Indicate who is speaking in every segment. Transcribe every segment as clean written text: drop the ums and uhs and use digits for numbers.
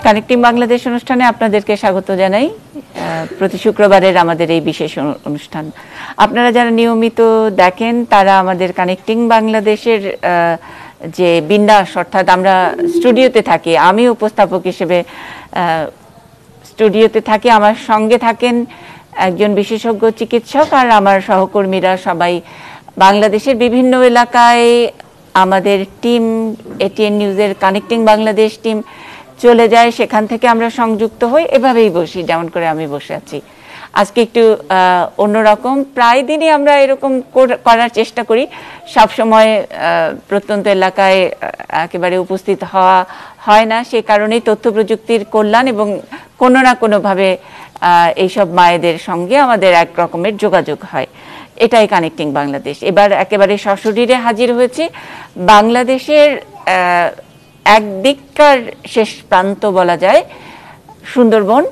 Speaker 1: Connecting Bangladesh অনুষ্ঠানে আপনাদেরকে স্বাগত জানাই। প্রতি শুক্রবারের আমাদের এই বিশেষ অনুষ্ঠান আপনারা যারা নিয়মিত দেখেন তারা আমাদের কানেক্টিং বাংলাদেশের যে বিন্যাস, অর্থাৎ আমরা স্টুডিওতে থাকি, আমি উপস্থাপক হিসেবে স্টুডিওতে থাকি, আমার সঙ্গে থাকেন একজন বিশেষজ্ঞ চিকিৎসক আর আমার সহকর্মীরা সবাই বাংলাদেশের বিভিন্ন এলাকায় আমাদের টিম, এটিএন নিউজের কানেক্টিং বাংলাদেশ টিম চলে যায়, সেখান থেকে আমরা সংযুক্ত হই, এভাবেই বসি যেমন করে আমি বসে আছি। আজকে একটু অন্যরকম, প্রায় দিনই আমরা এরকম করার চেষ্টা করি, সব সময় প্রত্যন্ত এলাকায় একেবারে উপস্থিত হওয়া হয় না, সে কারণেই তথ্য প্রযুক্তির কল্যাণ এবং কোনো না কোনোভাবে এইসব মায়েদের সঙ্গে আমাদের এক রকমের যোগাযোগ হয়। এটাই কানেক্টিং বাংলাদেশ। এবার একেবারে সশরীরে হাজির হয়েছে বাংলাদেশের একদিককার শেষ প্রান্ত বলা যায় সুন্দরবন।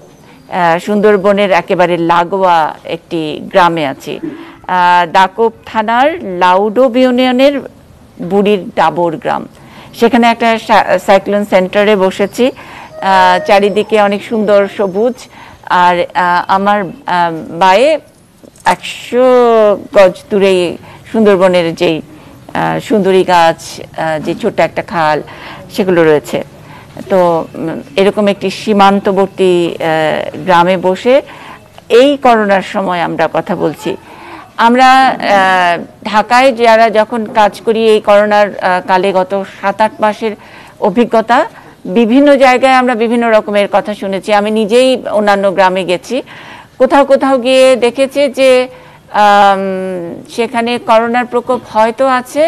Speaker 1: সুন্দরবনের একেবারে লাগোয়া একটি গ্রামে আছি, দাকোপ থানার লাউডোব ইউনিয়নের বুড়ির ডাবর গ্রাম। সেখানে একটা সাইক্লোন সেন্টারে বসেছি, চারিদিকে অনেক সুন্দর সবুজ, আর আমার বায়ে 100 গজ দূরেই সুন্দরবনের যেই সুন্দরী গাছ, যে ছোট্ট একটা খাল, সেগুলো রয়েছে। তো এরকম একটি সীমান্তবর্তী গ্রামে বসে এই করোনার সময় আমরা কথা বলছি। আমরা ঢাকায় যারা যখন কাজ করি এই করোনার কালে, গত 7-8 মাসের অভিজ্ঞতা, বিভিন্ন জায়গায় আমরা বিভিন্ন রকমের কথা শুনেছি। আমি নিজেই অন্যান্য গ্রামে গেছি, কোথাও কোথাও গিয়ে দেখেছি যে সেখানে করোনার প্রকোপ হয়তো আছে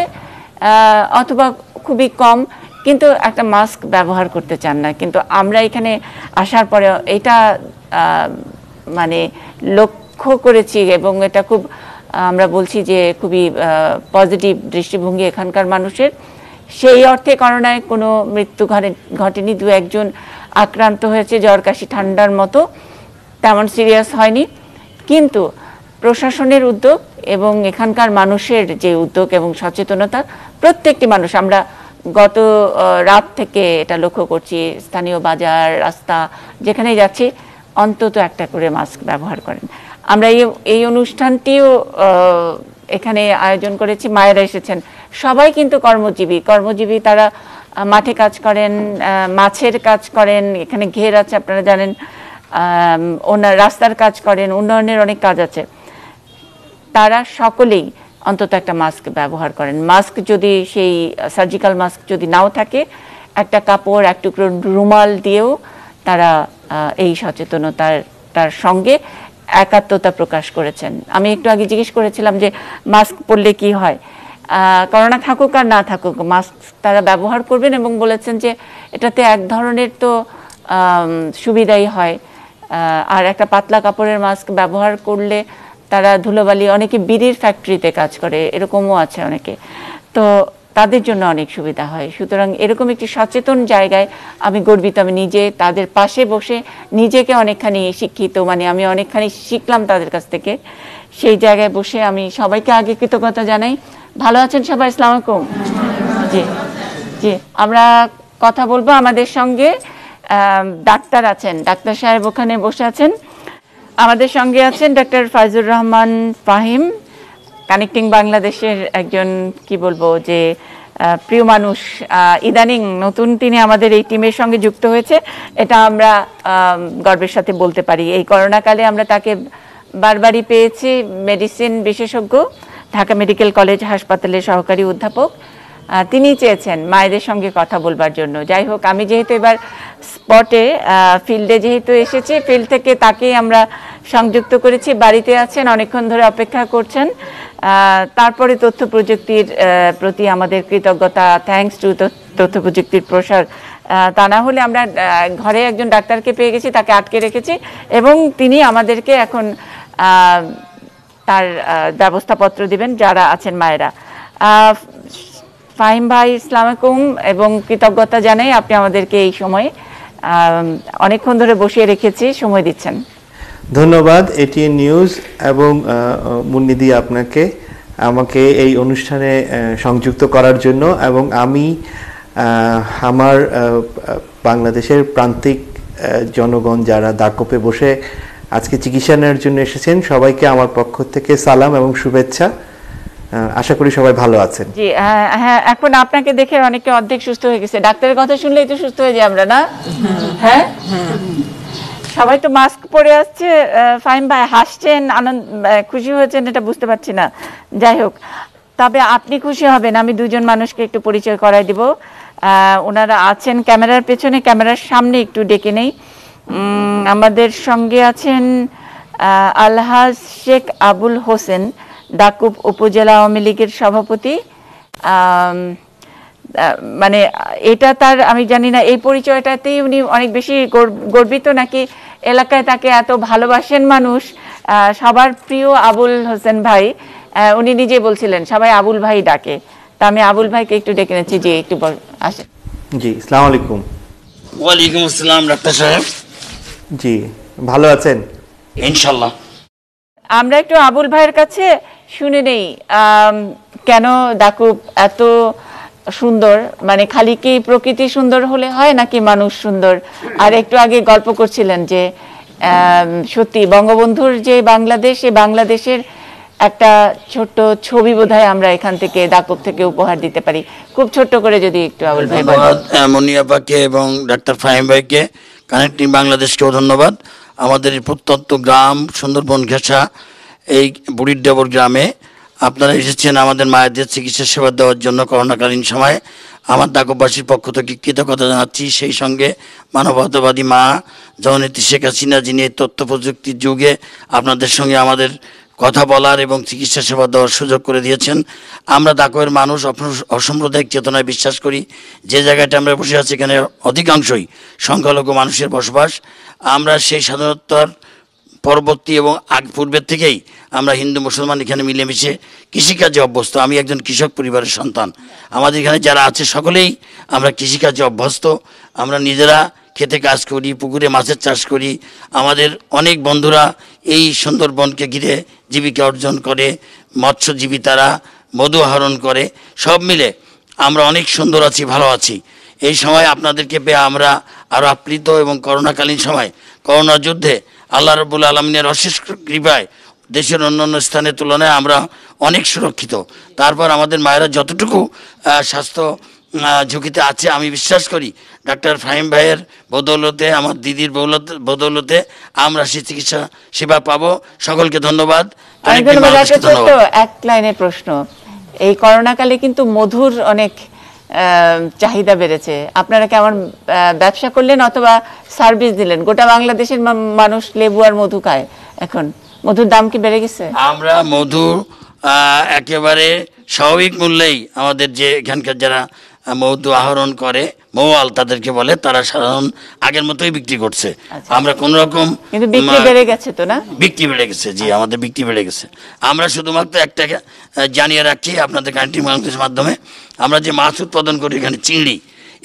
Speaker 1: অথবা খুবই কম, কিন্তু একটা মাস্ক ব্যবহার করতে চান না। কিন্তু আমরা এখানে আসার পরে এটা মানে লক্ষ্য করেছি এবং এটা খুব, আমরা বলছি যে খুবই পজিটিভ দৃষ্টিভঙ্গি এখানকার মানুষের। সেই অর্থে করোনায় কোনো মৃত্যু ঘটেনি, 2-1 জন আক্রান্ত হয়েছে জ্বর কাশি ঠান্ডার মতো, তেমন সিরিয়াস হয়নি। কিন্তু প্রশাসনের উদ্যোগ এবং এখানকার মানুষের যে উদ্যোগ এবং সচেতনতা, প্রত্যেকটি মানুষ, আমরা গত রাত থেকে এটা লক্ষ্য করছি, স্থানীয় বাজার, রাস্তা যেখানেই যাচ্ছি অন্তত একটা করে মাস্ক ব্যবহার করেন। আমরা এই অনুষ্ঠানটিও এখানে আয়োজন করেছি, মায়েরা এসেছেন, সবাই কিন্তু কর্মজীবী, তারা মাঠে কাজ করেন, মাছের কাজ করেন, এখানে ঘের আছে আপনারা জানেন, ওনার রাস্তার কাজ করেন, উন্নয়নের অনেক কাজ আছে। তারা সকলেই অন্তত একটা মাস্ক ব্যবহার করেন। মাস্ক যদি সেই সার্জিক্যাল মাস্ক যদি নাও থাকে, একটা কাপড়, এক টুকরো রুমাল দিয়েও তারা এই সচেতনতার সঙ্গে একাত্মতা প্রকাশ করেছেন। আমি একটু আগে জিজ্ঞেস করেছিলাম যে মাস্ক পরলে কি হয়, করোনা থাকুক আর না থাকুক মাস্ক তারা ব্যবহার করবেন, এবং বলেছেন যে এটাতে এক ধরনের তো সুবিধাই হয়, আর একটা পাতলা কাপড়ের মাস্ক ব্যবহার করলে তারা ধুলোবালি, অনেকে বিড়ির ফ্যাক্টরিতে কাজ করে, এরকমও আছে অনেকে, তো তাদের জন্য অনেক সুবিধা হয়। সুতরাং এরকম একটি সচেতন জায়গায় আমি গর্বিত। আমি নিজে তাদের পাশে বসে নিজেকে অনেকখানি শিক্ষিত, মানে আমি অনেকখানি শিখলাম তাদের কাছ থেকে। সেই জায়গায় বসে আমি সবাইকে আগে কৃতজ্ঞতা জানাই। ভালো আছেন সবাই? আসসালামু আলাইকুম। জি জি, আমরা কথা বলবো। আমাদের সঙ্গে ডাক্তার আছেন, ডাক্তার সাহেব ওখানে বসে আছেন। আমাদের সঙ্গে আছেন ডক্টর ফাইজুর রহমান ফাহিম, কানেক্টিং বাংলাদেশের একজন কি বলবো যে প্রিয় মানুষ, ইদানিং নতুন তিনি আমাদের এই টিমের সঙ্গে যুক্ত হয়েছে, এটা আমরা গর্বের সাথে বলতে পারি। এই করোনাকালে আমরা তাকে বারবারই পেয়েছি, মেডিসিন বিশেষজ্ঞ, ঢাকা মেডিকেল কলেজ হাসপাতালের সহকারী অধ্যাপক। তিনি চেয়েছেন মায়েদের সঙ্গে কথা বলবার জন্য। যাই হোক, আমি যেহেতু এবার স্পটে ফিল্ডে যেহেতু এসেছি, ফিল্ড থেকে তাকেই আমরা সংযুক্ত করেছি। বাড়িতে আছেন, অনেকক্ষণ ধরে অপেক্ষা করছেন। তারপরে তথ্য প্রযুক্তির প্রতি আমাদের কৃতজ্ঞতা, থ্যাঙ্কস টু তথ্য প্রযুক্তির প্রসার। তা না হলে আমরা ঘরে একজন ডাক্তারকে পেয়ে গেছি, তাকে আটকে রেখেছি, এবং তিনি আমাদেরকে এখন তার ব্যবস্থাপত্র দিবেন যারা আছেন মায়েরা। ফাহিম ভাই, আসসালামু আলাইকুম, এবং কৃতজ্ঞতা জানাই আপনি আমাদেরকে এই সময়ে অনেকক্ষণ ধরে বসিয়ে রেখেছি, সময় দিচ্ছেন।
Speaker 2: ধন্যবাদ এটিএন নিউজ এবং মুন্নিদি আপনাকে আমাকে এই অনুষ্ঠানে সংযুক্ত করার জন্য। এবং আমি আমার বাংলাদেশের প্রান্তিক জনগণ যারা দাকপে বসে আজকে চিকিৎসা নেওয়ার জন্য এসেছেন, সবাইকে আমার পক্ষ থেকে সালাম এবং শুভেচ্ছা। আশা করি সবাই ভালো আছেন।
Speaker 1: জি হ্যাঁ, এখন আপনাকে দেখে অনেকে অর্ধেক সুস্থ হয়ে গেছে। ডাক্তারের কথা শুনলেই তো সুস্থ হয়ে যায় আমরা, না? হ্যাঁ, সবাই তো মাস্ক পরে আসছে। ফাহিম ভাই হাসছেন, খুশি হয়েছেন, এটা বুঝতে পারছি না। যাই হোক, তবে আপনি খুশি হবেন, আমি দুজন মানুষকে একটু পরিচয় করাই দিব। ওনারা আছেন ক্যামেরার পেছনে, ক্যামেরার সামনে একটু ডেকে নেই। আমাদের সঙ্গে আছেন আলহাজ শেখ আবুল হোসেন, দাকুব উপজেলা আওয়ামী লীগের সভাপতি। মানে এটা তার, আমি জানি না এই পরিচয়টাতেই উনি অনেক বেশি গর্বিত, নাকি এলাকায় তাকে এত ভালোবাসেন মানুষ, সবার প্রিয় আবুল হোসেন ভাই। উনি নিজে বলছিলেন সবাই আবুল ভাই ডাকে, তা আমি আবুল ভাইকে একটু ডেকে নিচ্ছি। জি, একটু আসেন।
Speaker 2: জি, আসসালামু আলাইকুম।
Speaker 3: ওয়ালাইকুম আসসালাম ডাক্তার সাহেব।
Speaker 2: জি, ভালো আছেন?
Speaker 3: ইনশাআল্লাহ।
Speaker 1: আমরা একটু আবুল ভাইয়ের কাছে শুনে নেই কেন দাকুব এত সুন্দর, মানে খালি কি প্রকৃতি সুন্দর হলে হয় নাকি মানুষ সুন্দর? আর একটু আগে গল্প করছিলেন যে সত্যি বঙ্গবন্ধুর যে বাংলাদেশ, এই বাংলাদেশের একটা ছোট্ট ছবি বোধহয় আমরা এখান থেকে দাকুব থেকে উপহার দিতে পারি। খুব ছোট্ট করে যদি একটু আবুল ভাই বলেন।
Speaker 3: মনিয়াপাকে এবং ডাক্তার ফাহিম ভাইকে, কানেক্টিং বাংলাদেশকেও ধন্যবাদ। আমাদের এই প্রত্যন্ত গ্রাম সুন্দরবন ঘেঁষা এই বুড়ির ডেবর গ্রামে আপনারা এসেছেন আমাদের মায়েদের চিকিৎসা সেবা দেওয়ার জন্য করোনাকালীন সময়ে। আমার দাকুববাসীর পক্ষ থেকে কৃতজ্ঞতা জানাচ্ছি। সেই সঙ্গে মানবতাবাদী মা জননেত্রী শেখ হাসিনা, যিনি এই তথ্য প্রযুক্তির যুগে আপনাদের সঙ্গে আমাদের কথা বলার এবং চিকিৎসা সেবা দেওয়ার সুযোগ করে দিয়েছেন। আমরা দাকুবের মানুষ অসাম্প্রদায়িক চেতনায় বিশ্বাস করি। যে জায়গাটা আমরা বসে আছি এখানে অধিকাংশই সংখ্যালঘু মানুষের বসবাস। আমরা সেই স্বাধীনতার পরবর্তী এবং পূর্বের থেকেই আমরা হিন্দু মুসলমান এখানে মিলেমিশে কৃষিকাজে অভ্যস্ত। আমি একজন কৃষক পরিবারের সন্তান। আমাদের এখানে যারা আছে সকলেই আমরা কৃষিকাজে অভ্যস্ত। আমরা নিজেরা খেতে কাজ করি, পুকুরে মাছের চাষ করি। আমাদের অনেক বন্ধুরা এই সুন্দরবনকে ঘিরে জীবিকা অর্জন করে, মৎস্যজীবী তারা মধু আহরণ করে। সব মিলে আমরা অনেক সুন্দর আছি, ভালো আছি। এই সময় আপনাদেরকে পেয়ে আমরা আরও আপ্লুত এবং করোনাকালীন সময়, করোনা যুদ্ধে আল্লাহ রাব্বুল আলামিনের অশেষ কৃপায় দেশের অন্যান্য স্থানের তুলনায় আমরা অনেক সুরক্ষিত। তারপর আমাদের মায়েরা যতটুকু স্বাস্থ্য ঝুঁকিতে আছে, আমি বিশ্বাস করি ডাক্তার ফাহিম ভাইয়ের বদৌলতে, আমার দিদির বদৌলতে আমরা সেই চিকিৎসা সেবা পাবো। সকলকে ধন্যবাদ।
Speaker 1: এক লাইনে প্রশ্ন, এই করোনাকালে কিন্তু মধুর অনেক চাহিদা বেড়েছে। আপনারা কেমন ব্যবসা করলেন অথবা সার্ভিস দিলেন? গোটা বাংলাদেশের মানুষ লেবু আর মধু খায়, এখন মধুর দাম কি বেড়ে গেছে?
Speaker 3: আমরা মধু একেবারে স্বাভাবিক মূল্যেই আমাদের যে এখানকার যারা মধু আহরণ করে, মৌয়াল তাদেরকে বলে, তারা সাধারণ আগের মতোই বিক্রি করছে। আমরা কোন রকম
Speaker 1: বিক্রি বেড়ে গেছে তো না?
Speaker 3: বিক্রি বেড়ে গেছে, জি, আমাদের বিক্রি বেড়ে গেছে। আমরা শুধুমাত্র একটা জানিয়ে রাখি আপনাদের কানেক্টিং বাংলাদেশের মাধ্যমে, আমরা যে মাছ উৎপাদন করি এখানে চিংড়ি,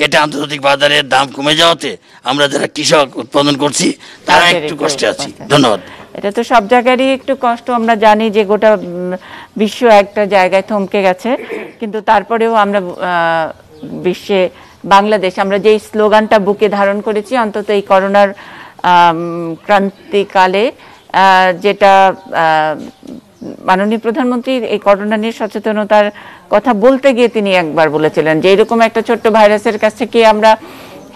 Speaker 3: এটা আন্তর্জাতিক বাজারের দাম কমে যাওয়াতে আমরা যারা কৃষক উৎপাদন করছি তারা একটু কষ্টে আছি। ধন্যবাদ।
Speaker 1: এটা তো সব জায়গারই একটু কষ্ট, আমরা জানি যে গোটা বিশ্ব একটা জায়গায় থমকে গেছে, কিন্তু তারপরেও আমরা বিশ্বে বাংলাদেশ, আমরা যেই স্লোগানটা বুকে ধারণ করেছি অন্তত এই করোনার ক্রান্তিকালে, যেটা মাননীয় প্রধানমন্ত্রী এই করোনা নিয়ে সচেতনতার কথা বলতে গিয়ে তিনি একবার বলেছিলেন যে এরকম একটা ছোট্ট ভাইরাসের কাছ থেকে আমরা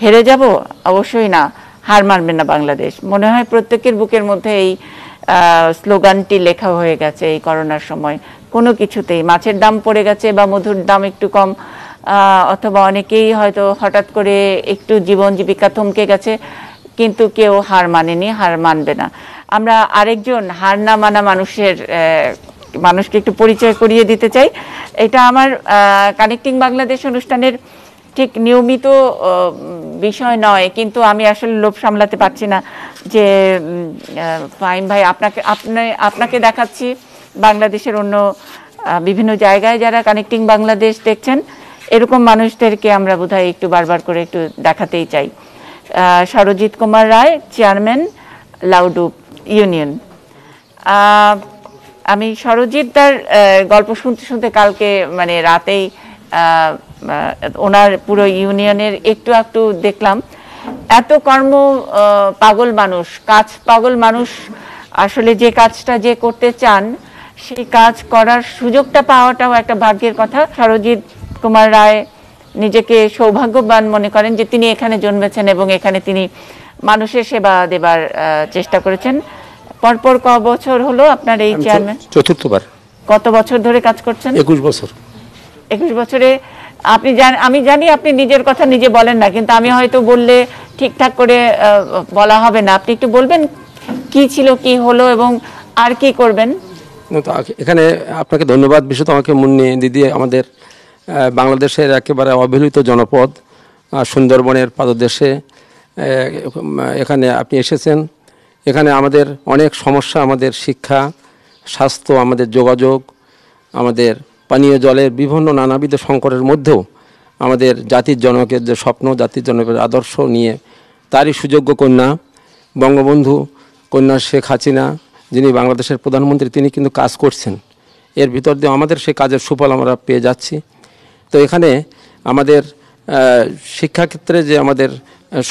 Speaker 1: হেরে যাব? অবশ্যই না, হার মানবে না বাংলাদেশ। মনে হয় প্রত্যেকের বুকের মধ্যে এই স্লোগানটি লেখা হয়ে গেছে এই করোনার সময়। কোনো কিছুতেই মাছের দাম পড়ে গেছে বা মধুর দাম একটু কম, অথবা অনেকেই হয়তো হঠাৎ করে একটু জীবন জীবিকা থমকে গেছে, কিন্তু কেউ হার মানেনি, হার মানবে না। আমরা আরেকজন হার না মানা মানুষকে একটু পরিচয় করিয়ে দিতে চাই। এটা আমার কানেক্টিং বাংলাদেশ অনুষ্ঠানের ঠিক নিয়মিত বিষয় নয়, কিন্তু আমি আসলে লোভ সামলাতে পারছি না যে ফাহিম ভাই আপনাকে দেখাচ্ছি, বাংলাদেশের অন্য বিভিন্ন জায়গায় যারা কানেক্টিং বাংলাদেশ দেখছেন এরকম মানুষদেরকে আমরা বোধহয় একটু বারবার করে একটু দেখাতেই চাই। সরজিৎ কুমার রায়, চেয়ারম্যান, লাউডুপ ইউনিয়ন। আমি সরজিৎ দার গল্প শুনতে শুনতে কালকে মানে রাতেই ওনার পুরো ইউনিয়নের একটু একটু দেখলাম, এত কর্ম পাগল মানুষ, কাজ পাগল মানুষ আসলে যে কাজটা যে করতে চান সেই কাজ করার সুযোগটা পাওয়াটাও একটা ভাগ্যের কথা। সরজিৎ কুমার রায় নিজেকে সৌভাগ্যবান মনে করেন যে তিনি এখানে জন্মেছেন এবং এখানে তিনি মানুষের সেবা দেবার চেষ্টা করেছেন। পরপর ক বছর হলো আপনার এই চেয়ারম্যান?
Speaker 4: চতুর্থবার।
Speaker 1: কত বছর ধরে কাজ করছেন?
Speaker 4: 21 বছর।
Speaker 1: 21 বছরে আপনি আমি জানি আপনি নিজের কথা নিজে বলেন না, কিন্তু আমি হয়তো বললে ঠিকঠাক করে বলা হবে না। আপনি একটু বলবেন কি ছিল, কি হলো এবং আর কি করবেন?
Speaker 4: এখানে আপনাকে ধন্যবাদ। বিশেষত আমাকে মুন্নি দিদি আমাদের বাংলাদেশের একেবারে অবহেলিত জনপদ সুন্দরবনের পাদদেশে এখানে আপনি এসেছেন। এখানে আমাদের অনেক সমস্যা, আমাদের শিক্ষা, স্বাস্থ্য, আমাদের যোগাযোগ, আমাদের পানীয় জলের বিভিন্ন নানাবিধ সংকটের মধ্যেও আমাদের জাতির জনকের যে স্বপ্ন, জাতির জনকের আদর্শ নিয়ে তারই সুযোগ্য কন্যা বঙ্গবন্ধু কন্যা শেখ হাসিনা, যিনি বাংলাদেশের প্রধানমন্ত্রী, তিনি কিন্তু কাজ করছেন। এর ভিতর দিয়ে আমাদের সেই কাজের সুফল আমরা পেয়ে যাচ্ছি। তো এখানে আমাদের শিক্ষাক্ষেত্রে যে আমাদের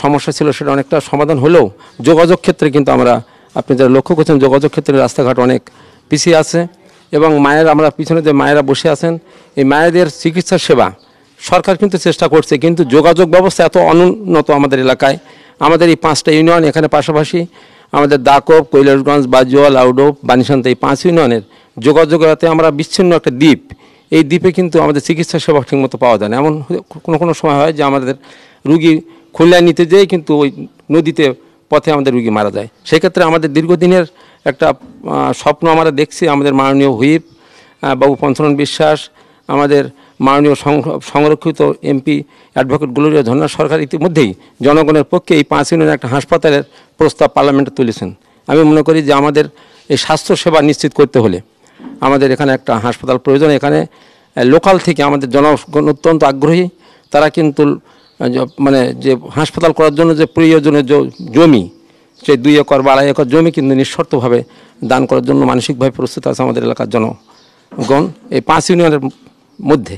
Speaker 4: সমস্যা ছিল সেটা অনেকটা সমাধান হলেও যোগাযোগ ক্ষেত্রে কিন্তু আপনি যারা লক্ষ্য করছেন যোগাযোগ ক্ষেত্রে রাস্তাঘাট অনেক পিছিয়ে আছে। এবং আমরা পিছনে যে মায়েরা বসে আছেন, এই মায়েদের চিকিৎসা সেবা সরকার কিন্তু চেষ্টা করছে, কিন্তু যোগাযোগ ব্যবস্থা এত অনুন্নত আমাদের এলাকায়। আমাদের এই 5টা ইউনিয়ন এখানে পাশাপাশি আমাদের দাকব, কৈলাসগঞ্জ, বাজুয়াল, আউডোপ, বানিশান্ত, এই 5 ইউনিয়নের যোগাযোগের আমরা বিচ্ছিন্ন একটা দ্বীপ। এই দ্বীপে কিন্তু আমাদের চিকিৎসা সেবা ঠিকমতো পাওয়া যায় না। এমন কোনো সময় হয় যে আমাদের রুগী খুলনায় নিতে যেয়ে কিন্তু ওই নদীতে পথে আমাদের রুগী মারা যায়। সেক্ষেত্রে আমাদের দীর্ঘদিনের একটা স্বপ্ন আমরা দেখছি, আমাদের মাননীয় হুইপ বাবু পঞ্চরণ বিশ্বাস, আমাদের মাননীয় সংরক্ষিত এমপি অ্যাডভোকেট গ্লোরিয়া ঝর্ণা সরকার ইতিমধ্যেই জনগণের পক্ষে এই 5 ইউনিয়নের একটা হাসপাতালের প্রস্তাব পার্লামেন্টে তুলেছেন। আমি মনে করি যে আমাদের এই স্বাস্থ্যসেবা নিশ্চিত করতে হলে আমাদের এখানে একটা হাসপাতাল প্রয়োজন। এখানে লোকাল থেকে আমাদের জনগণ অত্যন্ত আগ্রহী। তারা কিন্তু মানে যে হাসপাতাল করার জন্য যে প্রয়োজনীয় জমি, সেই 2 একর বা 2.5 একর জমি কিন্তু নিঃশর্তভাবে দান করার জন্য মানসিকভাবে প্রস্তুত আছে আমাদের এলাকার জনগণ এই 5 ইউনিয়নের মধ্যে।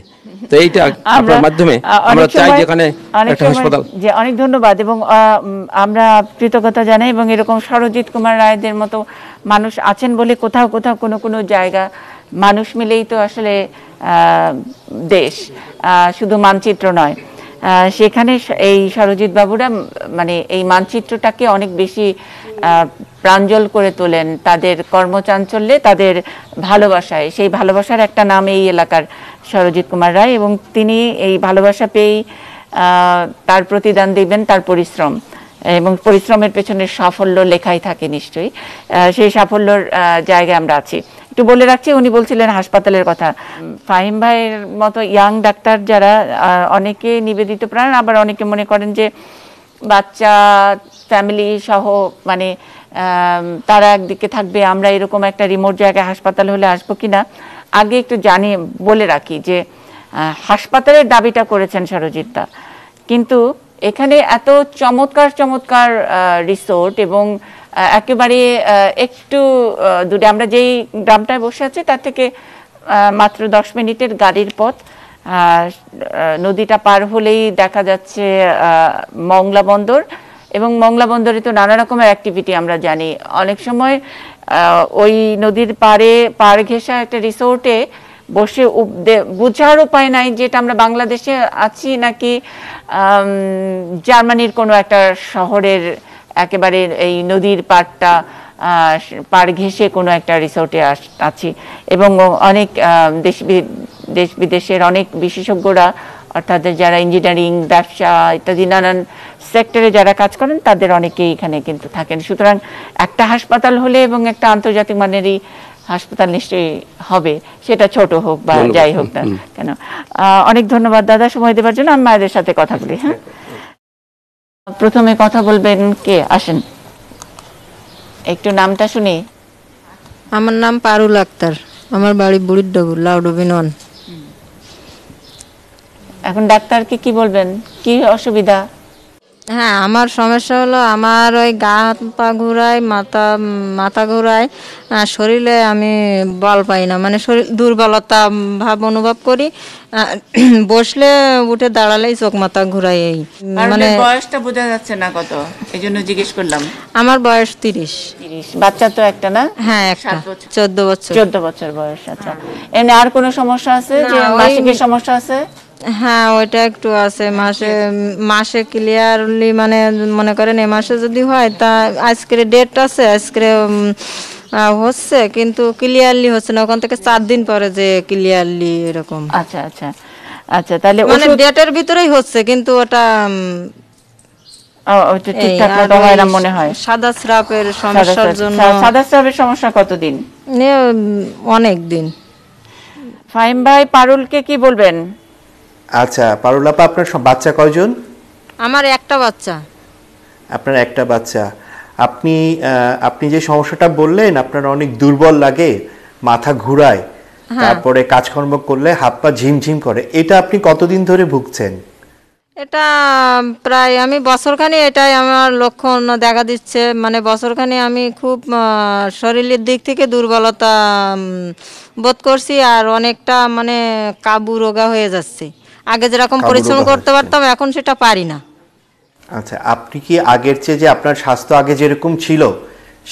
Speaker 4: তো এইটা আপনার মাধ্যমে আমরা চাই যেখানে একটা হাসপাতাল।
Speaker 1: যে অনেক ধন্যবাদ এবং আমরা কৃতজ্ঞতা জানাই এবং এরকম সরজিৎ কুমার রায়দের মতো মানুষ আছেন বলে কোথাও কোথাও কোনো জায়গা মানুষ মিলেই তো আসলে দেশ, শুধু মানচিত্র নয়। সেখানে এই সরজিৎ বাবুরা মানে এই মানচিত্রটাকে অনেক বেশি প্রাঞ্জল করে তোলেন তাদের কর্মচাঞ্চল্যে, তাদের ভালোবাসায়। সেই ভালোবাসার একটা নাম এই এলাকার সরজিৎ কুমার রায়, এবং তিনি এই ভালোবাসা পেয়েই তার প্রতিদান দিবেন তার পরিশ্রম, এবং পরিশ্রমের পেছনে সাফল্য লেখাই থাকে নিশ্চয়ই। সেই সাফল্যর জায়গায় আমরা আছি। একটু বলে রাখছি, উনি বলছিলেন হাসপাতালের কথা। ফাহিম ভাইয়ের মতো ইয়াং ডাক্তার যারা, অনেকে নিবেদিত প্রাণ, আবার অনেকে মনে করেন যে বাচ্চা ফ্যামিলি সহ মানে তারা একদিকে থাকবে, আমরা এরকম একটা রিমোট জায়গায় হাসপাতাল হলে আসবো কিনা। আগে একটু বলে রাখি যে হাসপাতালের দাবিটা করেছেন সরজিৎদা, কিন্তু এখানে এত চমৎকার চমৎকার রিসোর্ট এবং একেবারে একটু দূরে, আমরা যেই গ্রামটায় বসে আছি তার থেকে মাত্র 10 মিনিটের গাড়ির পথ। নদীটা পার হলেই দেখা যাচ্ছে মংলা বন্দর, এবং মংলা বন্দরে তো নানা রকমের অ্যাক্টিভিটি আমরা জানি। অনেক সময় ওই নদীর পার ঘেঁষা একটা রিসোর্টে বসে বোঝার উপায় নাই যেটা আমরা বাংলাদেশে আছি নাকি জার্মানির কোনো একটা শহরের একেবারে এই নদীর পার ঘেঁষে কোনো একটা রিসোর্টে আছি। এবং অনেক দেশ বিদেশের অনেক বিশেষজ্ঞরা, অর্থাৎ যারা ইঞ্জিনিয়ারিং, ব্যবসা ইত্যাদি নানান সেক্টরে যারা কাজ করেন তাদের অনেকেই এখানে কিন্তু থাকেন। সুতরাং একটা হাসপাতাল হলে এবং একটা আন্তর্জাতিক মানেরই হাসপাতাল নিশ্চয়ই হবে, সেটা ছোট হোক বা যাই হোক না কেন। অনেক ধন্যবাদ দাদা সময় দেওয়ার জন্য। আমি মায়েদের সাথে কথা বলি। হ্যাঁ, প্রথমে কথা বলবেন কে? আসেন, একটু নামটা শুনি।
Speaker 5: আমার নাম পারুল আক্তার, আমার বাড়ি বুড়ির ডবুর, লাউডবিন।
Speaker 1: এখন ডাক্তারকে কি বলবেন, কি অসুবিধা?
Speaker 5: হ্যাঁ, আমার সমস্যা হলো আমার ওই গা হাত পা ঘুরায়, মাথা ঘুরায়, শরীরে আমি বল পাই না, মানে শরীর দুর্বলতা ভাব অনুভব করি। বসলে উঠে দাঁড়ালেই চোখ মাথা ঘুরায়। এই
Speaker 1: মানে বয়সটা বোঝা যাচ্ছে না কত, এই জন্য জিজ্ঞেস করলাম।
Speaker 5: আমার বয়স 30।
Speaker 1: বাচ্চা তো একটা না?
Speaker 5: হ্যাঁ, একটা 14 বছর।
Speaker 1: 14 বছর বয়স। আচ্ছা, এমনি আর কোনো সমস্যা আছে? যে মাসিকের সমস্যা আছে?
Speaker 5: হ্যাঁ, ওইটা একটু আছে। মাসে ক্লিয়ারলি, মানে মনে করেন এ মাসে যদি হয়, তা আজকের ডেট আছে, আজকে হচ্ছে, কিন্তু ক্লিয়ারলি হচ্ছে না। ওখান থেকে 4 দিন পরে যে ক্লিয়ারলি এরকম।
Speaker 1: আচ্ছা আচ্ছা আচ্ছা, তাহলে
Speaker 5: মানে ডেটের ভিতরেই হচ্ছে, কিন্তু ওটা
Speaker 1: ঠিকঠাক মতো হয় না মনে হয়।
Speaker 5: সাদা স্রাবের সমস্যার জন্য।
Speaker 1: সাদা স্রাবের সমস্যা কতদিন?
Speaker 5: অনেক দিন।
Speaker 1: ফাহিম ভাই, পারুলকে কি বলবেন?
Speaker 2: আচ্ছা, পারুল আপা, আপনার বাচ্চা কয়জন?
Speaker 5: আমার একটা বাচ্চা।
Speaker 2: আপনার একটা বাচ্চা। আপনি যে সমস্যাটা বললেন, আপনার অনেক দুর্বল লাগে, মাথা ঘুরায়, তারপরে কাজকর্ম করলে হাত পা ঝিমঝিম করে, এটা আপনি কতদিন ধরে ভুগছেন?
Speaker 5: এটা প্রায় আমি বছরখানি এটাই আমার লক্ষণ দেখা দিচ্ছে। মানে বছরখানি আমি খুব শরীরের দিক থেকে দুর্বলতা বোধ করছি, আর অনেকটা মানে কাবু রোগা হয়ে যাচ্ছে। আগে যেরকম পরিশ্রম করতে পারতাম, এখন সেটা পারি না।
Speaker 2: আচ্ছা, আপনি কি আগের চেয়ে, যে আপনার স্বাস্থ্য আগে যেরকম ছিল,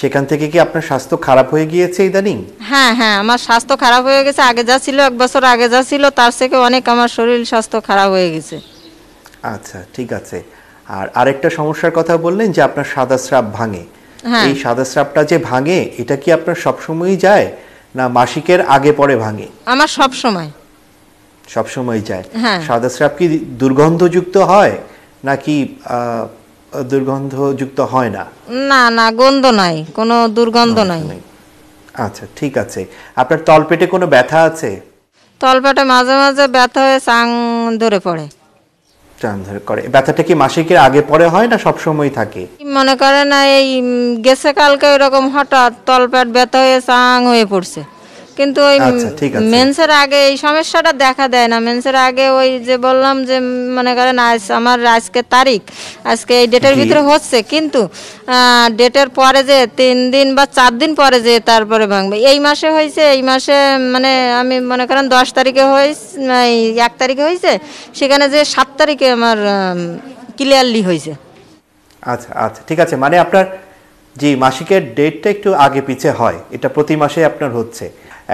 Speaker 2: সেখান থেকে কি আপনার স্বাস্থ্য খারাপ হয়ে গিয়েছে ইদানিং?
Speaker 5: হ্যাঁ হ্যাঁ, আমার স্বাস্থ্য খারাপ হয়ে গেছে। আগে যা ছিল, 1 বছর আগে যা ছিল, তার থেকে অনেক আমার শরীর স্বাস্থ্য খারাপ হয়ে গেছে।
Speaker 2: আচ্ছা, ঠিক আছে। আর আরেকটা সমস্যার কথা বললেন যে আপনার সাদা স্রাব ভাঙে। এই সাদা স্রাবটা যে ভাঙে, এটা কি আপনার সবসময়ই যায়, না মাসিকের আগে পরে ভাঙে?
Speaker 5: আমার সব সময়।
Speaker 2: সবসময় যায়। সাদা স্রাব কি দুর্গন্ধযুক্ত হয় নাকি দুর্গন্ধযুক্ত হয় না?
Speaker 5: না না, গন্ধ নাই, কোনো দুর্গন্ধ নাই।
Speaker 2: আচ্ছা, ঠিক আছে। আপনার তলপেটে কোনো ব্যথা আছে?
Speaker 5: তলপেটে মাঝে মাঝে ব্যথা হয়ে চাং ধরে পড়ে।
Speaker 2: চাং ধরে করে। ব্যথাটা কি মাসিকের আগে পরে হয় না সবসময় থাকে?
Speaker 5: মনে করে না, এই গেছে কালকে এরকম হঠাৎ তলপেট ব্যথা হয়ে চাং হয়ে পড়ছে, কিন্তু ওই মেন্সের আগে এই সমস্যাটা দেখা দেয় না। মেন্সের আগে ওই যে বললাম যে মনে করেন আমার আজকে তারিখ, আজকে এই ডেটের ভিতরে হচ্ছে, কিন্তু ডেটের পরে যে 3 দিন বা 4 দিন পরে যে তারপরে ভাঙবে। এই মাসে হয়েছে, এই মাসে মানে আমি মনে করেন 10 তারিখে হয়েছে, 1 তারিখে হয়েছে, সেখানে যে 7 তারিখে আমার ক্লিয়ারলি হয়েছে।
Speaker 2: আচ্ছা আচ্ছা, ঠিক আছে। মানে আপনার যে মাসিকের ডেটটা একটু আগে পিছে হয়, এটা প্রতি মাসে আপনার হচ্ছে।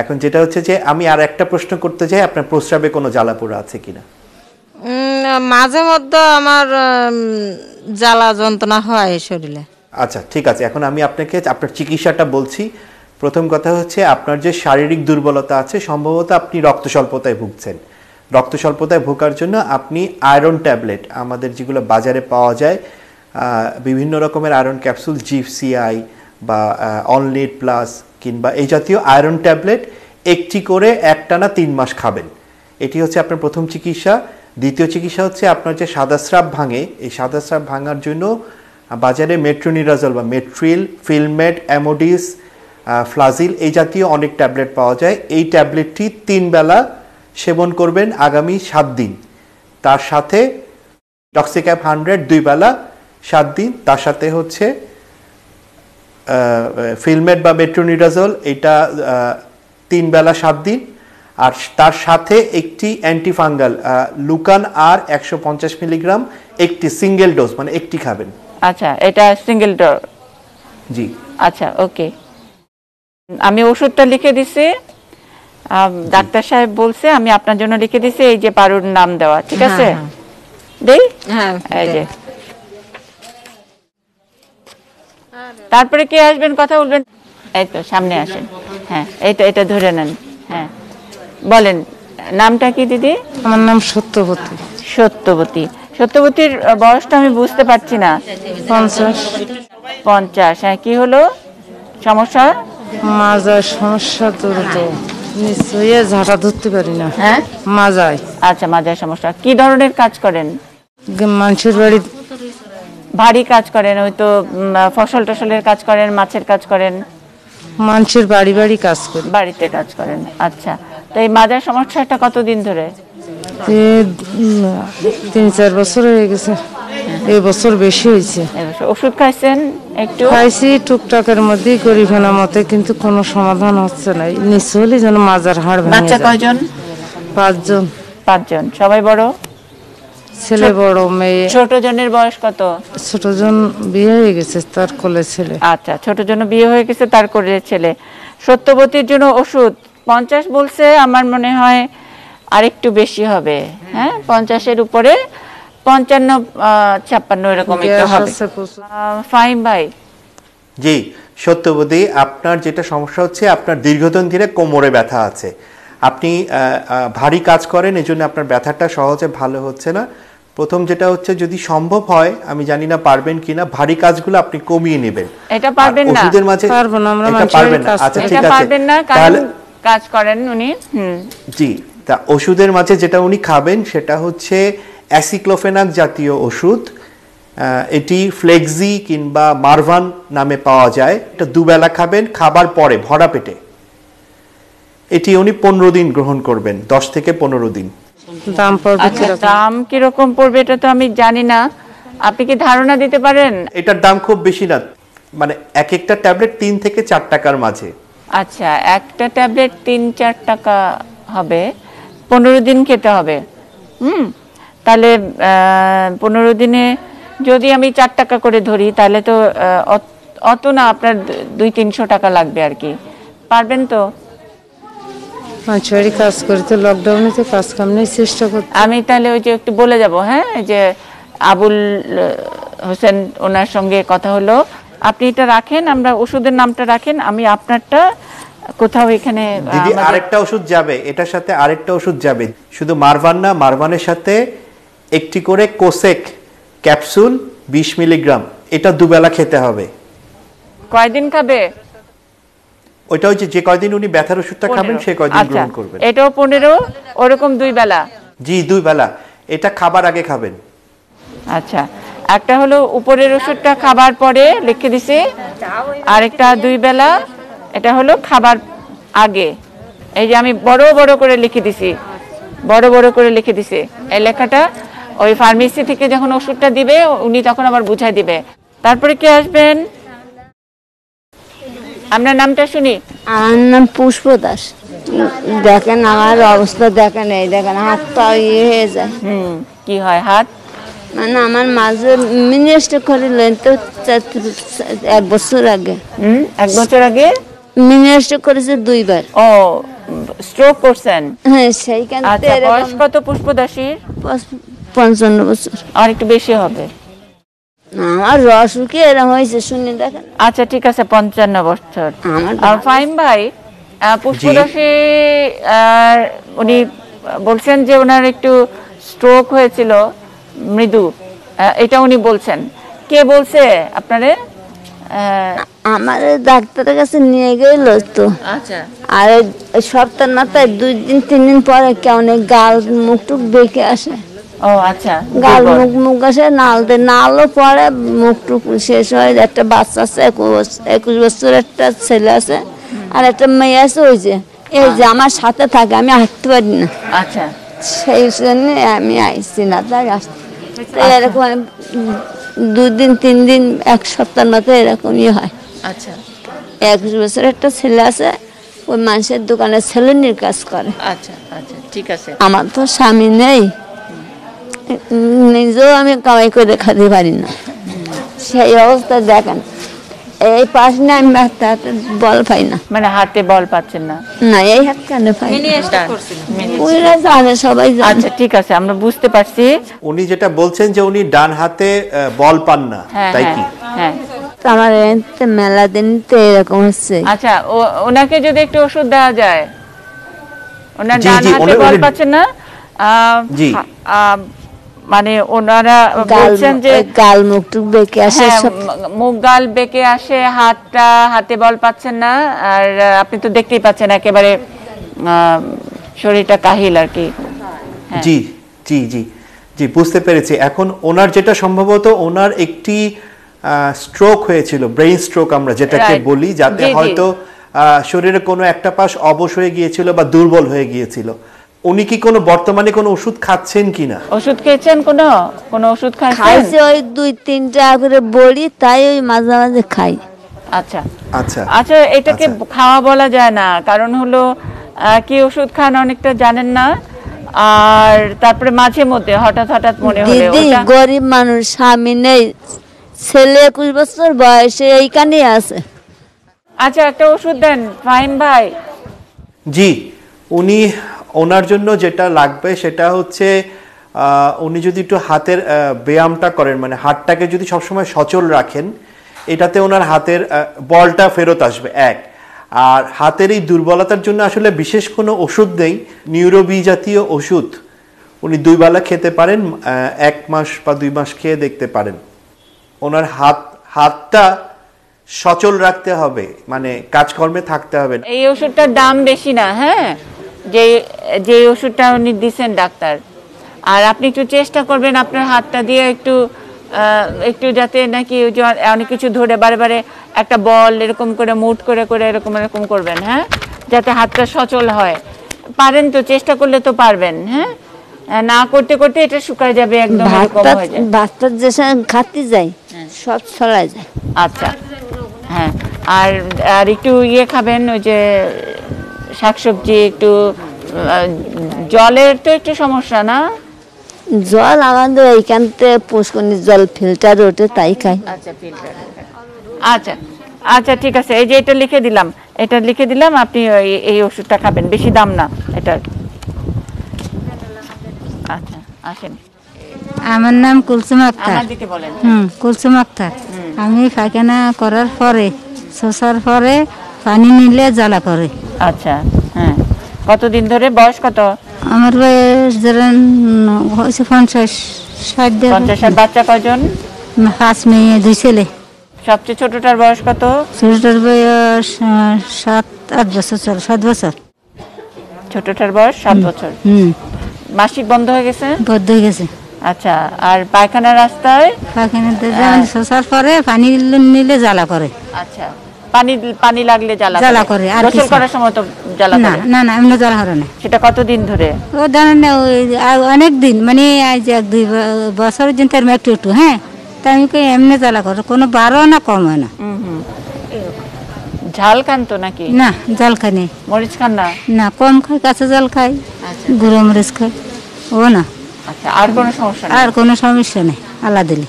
Speaker 2: এখন যেটা হচ্ছে যে আমি আর একটা প্রশ্ন করতে চাই, আপনার প্রস্রাবে কোনো জ্বালাপোড়া আছে কিনা?
Speaker 5: মাঝে মধ্যে আমার জ্বালা যন্ত্রণা হয় শরীরে।
Speaker 2: আচ্ছা, ঠিক আছে। এখন আমি আপনাকে আপনার চিকিৎসাটা বলছি। প্রথম কথা হচ্ছে, আপনার যে শারীরিক দুর্বলতা আছে, সম্ভবত আপনি রক্ত স্বল্পতায় ভুগছেন। রক্ত স্বল্পতায় ভোগার জন্য আপনি আয়রন ট্যাবলেট, আমাদের যেগুলো বাজারে পাওয়া যায়, বিভিন্ন রকমের আয়রন ক্যাপসুল, জিপসিআই বা অনলিট প্লাস কিংবা এই জাতীয় আয়রন ট্যাবলেট একটি করে একটানা 3 মাস খাবেন। এটি হচ্ছে আপনার প্রথম চিকিৎসা। দ্বিতীয় চিকিৎসা হচ্ছে, আপনার যে সাদা স্রাব ভাঙে, এই সাদা স্রাব ভাঙার জন্য বাজারে মেট্রোনিডাজল বা মেট্রিল, ফিলমেট, অ্যামোডিস, ফ্লাজিল এই জাতীয় অনেক ট্যাবলেট পাওয়া যায়। এই ট্যাবলেটটি 3 বেলা সেবন করবেন আগামী 7 দিন। তার সাথে ডক্সিক্যাপ 100 2 বেলা 7 দিন। তার সাথে হচ্ছে ফিলমেট বা মেট্রোনিডাজল, এটা 3 বেলা 7 দিন। আর তার সাথে একটি অ্যান্টিফাঙ্গাল লুকান আর 150 মিলিগ্রাম, একটি সিঙ্গেল ডোজ, মানে একটি খাবেন।
Speaker 1: আচ্ছা, এটা সিঙ্গেল ডোজ?
Speaker 2: জি।
Speaker 1: আচ্ছা, ওকে। আমি ওষুধটা লিখে দিছি, ডাক্তার সাহেব বলছে, আমি আপনার জন্য লিখে দিছি। এই যে পারুর নাম দেওয়া, ঠিক আছে? দেই? হ্যাঁ, এই যে। তারপরে কে আসবেন, কথা বলবেন? এই তো সামনে আসেন। হ্যাঁ, এটা ধরে নেন। হ্যাঁ, বলেন নামটা কি দিদি?
Speaker 6: আমার নাম সত্যবতী।
Speaker 1: সত্যবতীর বয়সটা আমি বুঝতে পারছি না। 50। হ্যাঁ, কি হলো সমস্যা?
Speaker 6: মাজায় সমস্যা, তো নিশ্চয়ই ঝাঁটা ধরতে পারি না।
Speaker 1: হ্যাঁ,
Speaker 6: মাজায়।
Speaker 1: আচ্ছা, মাজায় সমস্যা। কি ধরনের কাজ করেন?
Speaker 6: মানুষের বাড়ি
Speaker 1: ভারী কাজ করেন? ওই তো ফসল টসলের কাজ করেন, মাছের কাজ করেন?
Speaker 6: মানুষের বাড়ি বাড়ি কাজ করেন।
Speaker 1: বাড়িতে কাজ করেন। আচ্ছা, তো এই মাজার সমস্যাটা কতদিন ধরে?
Speaker 6: 3-4 বছর হয়ে গেছে। এই বছর বেশি হয়েছে।
Speaker 1: এবছর ওষুধ খাইছেন একটু?
Speaker 6: খাইছি টুকটাকের মধ্যেই গরিবানা মতে, কিন্তু কোনো সমাধান হচ্ছে না। নিচে হলে যেন মাজার হাড় ভেঙে
Speaker 1: বাচ্চা
Speaker 6: যায়।
Speaker 1: কয়জন?
Speaker 6: 5 জন।
Speaker 1: 5 জন। সবাই বড়?
Speaker 6: ছেলে বড়, মেয়ে
Speaker 1: ছোট জনের বয়স কত?
Speaker 6: ছোট জন বিয়ে হয়ে গেছে, তার কোলে ছেলে।
Speaker 1: আচ্ছা, ছোট জন বিয়ে হয়ে গেছে, তার কোলে ছেলে। সত্যবতীর জন্য ওষুধ 50 বলছে, আমার মনে হয় আরেকটু বেশি হবে। হ্যাঁ, 50-এর উপরে 55-56 এরকম একটু হবে। ফাহিম ভাই।
Speaker 2: জি সত্যবতী, আপনার যেটা সমস্যা হচ্ছে, আপনার দীর্ঘদিন ধরে কোমরে ব্যথা আছে। আপনি ভারী কাজ করেন, এজন্য আপনার ব্যথাটা সহজে ভালো হচ্ছে না। প্রথম যেটা হচ্ছে, যদি সম্ভব হয়, আমি জানি না পারবেন কিনা, ভারী কাজগুলো আপনি কমিয়ে নেবেন।
Speaker 1: এটা পারবেন না?
Speaker 2: ওষুধের মাঝে
Speaker 6: পারবো না, আমরা
Speaker 2: এটা পারবেন না। আচ্ছা ঠিক আছে,
Speaker 1: পারবেন না, কারণ কাজ করেন উনি।
Speaker 2: জি, তা ওষুধের মাঝে যেটা উনি খাবেন সেটা হচ্ছে অ্যাসিক্লোফেনাক জাতীয় ওষুধ। এটি ফ্লেক্সি কিংবা মারভান নামে পাওয়া যায়। এটা দুবেলা খাবেন, খাবার পরে ভরা পেটে। এটি উনি 15 দিন গ্রহণ করবেন, 10 থেকে 15 দিন।
Speaker 6: দাম পড়বে কিরকম?
Speaker 1: দাম কিরকম পড়বে এটা তো আমি জানি না, আপনি কি ধারণা দিতে পারেন?
Speaker 2: এটার দাম খুব বেশি না, মানে এক একটা ট্যাবলেট 3 থেকে 4 টাকার মাঝে।
Speaker 1: আচ্ছা, একটা ট্যাবলেট 3-4 টাকা হবে, 15 দিন খেতে হবে। তাহলে 15 দিনে যদি আমি 4 টাকা করে ধরি, তাহলে তো অত না, আপনার 200-300 টাকা লাগবে আর কি। পারবেন তো?
Speaker 6: কাজ করতে, লকডাউনে তো কাজ কাম নেই, চেষ্টা করতে।
Speaker 1: আমি তাহলে ওই যে একটু বলে যাব। হ্যাঁ, যে আবুল হোসেন, ওনার সঙ্গে কথা হলো। আপনি এটা রাখেন, আমরা ওষুধের নামটা রাখেন, আমি আপনারটা কোথাও এখানে।
Speaker 2: দিদি আরেকটা ওষুধ যাবে, এটার সাথে আরেকটা ওষুধ যাবে, শুধু মারভান না, মারভানের সাথে একটি করে কোসেক ক্যাপসুল 20 মিলিগ্রাম, এটা দুবেলা খেতে হবে।
Speaker 1: কয়দিন খাবে?
Speaker 2: ওইটা হচ্ছে যে কয়দিন উনি ব্যথার ওষুধটা খাবেন সে কয়দিন গ্রহণ করবেন।
Speaker 1: এটাও 15, ওরকম 2 বেলা?
Speaker 2: জি 2 বেলা, এটা খাবার আগে খাবেন।
Speaker 1: আচ্ছা, একটা হলো উপরের ওষুধটা খাবার পরে লিখে দিছি, আরেকটা 2 বেলা, এটা হলো খাবার আগে। এই যে আমি বড় বড় করে লিখে দিছি, বড় বড় করে লিখে দিছি। এই লেখাটা ওই ফার্মেসি থেকে যখন ওষুধটা দিবে, উনি তখন আবার বুঝাই দিবে। তারপরে কে আসবেন? আপনার নামটা শুনি।
Speaker 7: আমার নাম পুষ্প দাস। দেখেন আমার অবস্থা, দেখেন এই দেখেন হাতটা ইয়ে হয়ে যায়।
Speaker 1: কি হয় হাত?
Speaker 7: মানে আমার মাঝে মিনি স্ট্রোক করিলেন তো 1 বছর আগে।
Speaker 1: 1 বছর আগে
Speaker 7: মিনি স্ট্রোক করেছে 2 বার।
Speaker 1: ও, স্ট্রোক করছেন?
Speaker 7: হ্যাঁ, সেইখান থেকে।
Speaker 1: আচ্ছা, বয়স কত পুষ্প দাসীর?
Speaker 7: 55 বছর।
Speaker 1: আর একটু বেশি হবে।
Speaker 7: আমার রস কি এরকম হয়েছে শুনি দেখেন।
Speaker 1: আচ্ছা ঠিক আছে, 55 বছর। আর ফাহিম ভাই, পুষ্পদাসী উনি বলছেন যে ওনার একটু স্ট্রোক হয়েছিল, মৃদু, এটা উনি বলছেন। কে বলছে আপনারে?
Speaker 7: আমার ডাক্তারের কাছে নিয়ে গেল তো।
Speaker 1: আচ্ছা।
Speaker 7: আর সপ্তাহ মাথায় 2-3 দিন পরে কেমন গাল মুখ টুক বেঁকে আসে।
Speaker 1: ও আচ্ছা,
Speaker 7: গাল মুখ আসে, নালও পরে, মুখ টুক শেষ হয়। একটা বাচ্চা আছে, 21 বছর একটা ছেলে আছে, আর একটা মেয়ে আছে। ওই যে এই যে আমার সাথে থাকে, আমি হাঁটতে পারি না।
Speaker 1: আচ্ছা,
Speaker 7: সেই জন্য আমি আইসি না, তাই আসতে এরকম 2 দিন 3 দিন 1 সপ্তাহ মাথায় এরকমই হয়।
Speaker 1: আচ্ছা।
Speaker 7: 21 বছর একটা ছেলে আছে, ওই মানুষের দোকানে ছেলেনির কাজ করে।
Speaker 1: আচ্ছা আচ্ছা, ঠিক আছে।
Speaker 7: আমার তো স্বামী নেই, নিজেও আমি কামাই করে খেতে পারি না, সেই অবস্থা দেখেন। এই পাশ না, আমি হাতে বল পাই না।
Speaker 1: মানে হাতে বল পাচ্ছেন না?
Speaker 7: না, এই হাত কেন পাই না, ওইরা জানে, সবাই জানে।
Speaker 1: আচ্ছা ঠিক আছে, আমরা বুঝতে পারছি।
Speaker 2: উনি যেটা বলছেন যে উনি ডান হাতে বল পান না, তাই কি?
Speaker 1: হ্যাঁ,
Speaker 7: আমার মেলা দিন তো এরকম হচ্ছে।
Speaker 1: আচ্ছা, ওনাকে যদি একটু ওষুধ দেওয়া যায়। ওনার ডান হাতে বল পাচ্ছেন না,
Speaker 2: জি,
Speaker 1: মানে ওনারা বলছেন যে
Speaker 7: গাল মুখ টুক বেঁকে আসে,
Speaker 1: মুখ গাল বেঁকে আসে, হাতে বল পাচ্ছেন না। আর আপনি তো দেখতেই পাচ্ছেন একেবারে শরীরটা কাহিল আর কি।
Speaker 2: জি জি জি জি, বুঝতে পেরেছি। এখন ওনার যেটা সম্ভবত ওনার একটি স্ট্রোক হয়েছিল, ব্রেইন স্ট্রোক আমরা যেটাকে বলি, যাতে হয়তো শরীরে কোনো একটা পাশ অবশ হয়ে গিয়েছিল বা দুর্বল হয়ে গিয়েছিল। উনি কি কোনো বর্তমানে কোনো ওষুধ খাচ্ছেন কিনা?
Speaker 1: ওষুধ খেয়েছেন? কোনো ওষুধ
Speaker 7: খাইছে ওই 2-3টা করে বড়ি, তাই ওই মাঝে মাঝে খাই।
Speaker 1: আচ্ছা
Speaker 2: আচ্ছা
Speaker 1: আচ্ছা, এটাকে খাওয়া বলা যায় না, কারণ হলো কি ওষুধ খান অনেকটা জানেন না, আর তারপরে মাঝে মধ্যে হঠাৎ মনে হলে
Speaker 7: দিদি গরিব মানুষ, স্বামী নেই, ছেলে 21 বছর বয়সে এইখানে আছে।
Speaker 1: আচ্ছা, একটা ওষুধ দেন ফাহিম ভাই।
Speaker 2: জি, ওনার জন্য যেটা লাগবে সেটা হচ্ছে উনি যদি একটু হাতের ব্যায়ামটা করেন, মানে হাতটাকে যদি সবসময় সচল রাখেন, এটাতে ওনার হাতের বলটা ফেরত আসবে এক। আর হাতের এই দুর্বলতার জন্য আসলে বিশেষ কোনো ওষুধ নেই, নিউরোবি জাতীয় ওষুধ উনি 2 বেলা খেতে পারেন, 1 মাস বা 2 মাস খেয়ে দেখতে পারেন। ওনার হাতটা সচল রাখতে হবে, মানে কাজকর্মে থাকতে হবে।
Speaker 1: এই ওষুধটার দাম বেশি না, হ্যাঁ, যে ওষুধটা উনি দিচ্ছেন ডাক্তার, আর আপনি একটু চেষ্টা করবেন আপনার হাতটা দিয়ে একটু যাতে নাকি অনেক কিছু ধরে বারে একটা বল এরকম করে মুট করে এরকম করবেন, হ্যাঁ, যাতে হাতটা সচল হয়। পারেন তো, চেষ্টা করলে তো পারবেন, হ্যাঁ, না করতে এটা শুকায় যাবে, একদম এরকম হয়ে যায়।
Speaker 7: ভাতটা যে খাতে যায় সব ছড়ায় যায়।
Speaker 1: আচ্ছা, হ্যাঁ, আর একটু খাবেন, ওই যে শাকসবজি, একটু জলের তো একটু সমস্যা না?
Speaker 7: জল আমাদের এইখান থেকে পুষ্করণীর জল ফিল্টার ওঠে, তাই খাই।
Speaker 1: আচ্ছা, ফিল্টার। আচ্ছা ঠিক আছে, এই যে এটা লিখে দিলাম, আপনি এই ওষুধটা খাবেন, বেশি দাম না এটার। আচ্ছা, আসেন।
Speaker 8: আমার নাম কুলসুম আক্তার।
Speaker 1: আমার দিকে বলেন।
Speaker 8: কুলসুম আক্তার। আমি পায়খানা করার পরে, শোষার পরে পানি নিলে জ্বালা করে।
Speaker 1: আচ্ছা, হ্যাঁ, কতদিন ধরে? বয়স কত?
Speaker 8: আমার বয়স ধরেন হয়েছে 50-60।
Speaker 1: 50। বাচ্চা কয়জন?
Speaker 8: 5 মেয়ে 2 ছেলে।
Speaker 1: সবচেয়ে ছোটটার বয়স কত?
Speaker 8: ছোটটার বয়স 7-8 বছর, 7 বছর।
Speaker 1: ছোটটার বয়স 7 বছর। মাসিক বন্ধ হয়ে গেছে?
Speaker 8: বন্ধ হয়ে গেছে।
Speaker 1: আচ্ছা, আর পায়খানা রাস্তায়?
Speaker 8: পায়খানাতে শোষার পরে পানি নিলে জ্বালা করে।
Speaker 1: আচ্ছা, পানি লাগলে জ্বালা করে। আর গোসল করার সময় তো জ্বালা করে?
Speaker 8: না, এমনি জ্বালা করে না।
Speaker 1: সেটা কতদিন ধরে?
Speaker 8: ও জানেন না, অনেক দিন, মানে আজ 1-2 বছরের দিন তার একটু, হ্যাঁ, তাই আমি এমনি জ্বালা করে, কোনো বারো না কম হয় না।
Speaker 1: ঝাল খান তো নাকি?
Speaker 8: না, ঝাল খাই না।
Speaker 1: মরিচ খান না?
Speaker 8: না, কম খাই, কাঁচা ঝাল খাই, গুঁড়ো মরিচ খাই, ও না।
Speaker 1: আচ্ছা, আর কোনো সমস্যা নেই?
Speaker 8: আর কোনো সমস্যা নেই, আল্লাহ দিলে।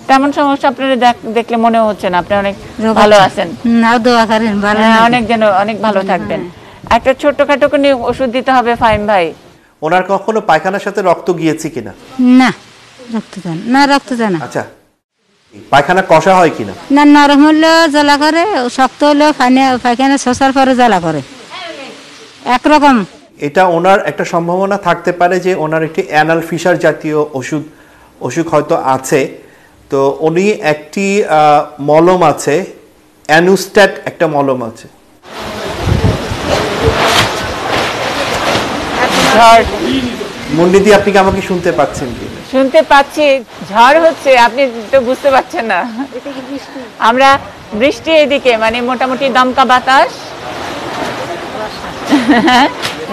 Speaker 1: তেমন সমস্যা আপনার দেখলে মনে হচ্ছে না, আপনি অনেক ভালো আছেন।
Speaker 8: না, দোয়া করেন ভালো,
Speaker 1: অনেক ভালো থাকবেন। একটা ছোটখাটো করে ওষুধ দিতে হবে ফাহিম ভাই।
Speaker 2: ওনার কখনো পায়খানার সাথে রক্ত গিয়েছে কিনা?
Speaker 8: না, রক্ত যায় না।
Speaker 2: আচ্ছা, পায়খানা কষা হয় কিনা?
Speaker 8: না, নরম হলেও জ্বালা করে, শক্ত হলেও পায়খানা শোষার পরে জ্বালা করে, একরকম।
Speaker 2: এটা ওনার একটা সম্ভাবনা থাকতে পারে যে ওনার একটি অ্যানাল ফিশার জাতীয় অসুখ হয়তো আছে। তো উনি একটি মলম আছে, অ্যানুস্ট্যাট একটা মলম আছে। মন্ডিদি, আপনি কি আমাকে শুনতে পাচ্ছেন কি?
Speaker 1: শুনতে পাচ্ছি, ঝড় হচ্ছে, আপনি তো বুঝতে পারছেন না। আমরা বৃষ্টি এদিকে, মানে মোটামুটি দমকা বাতাস,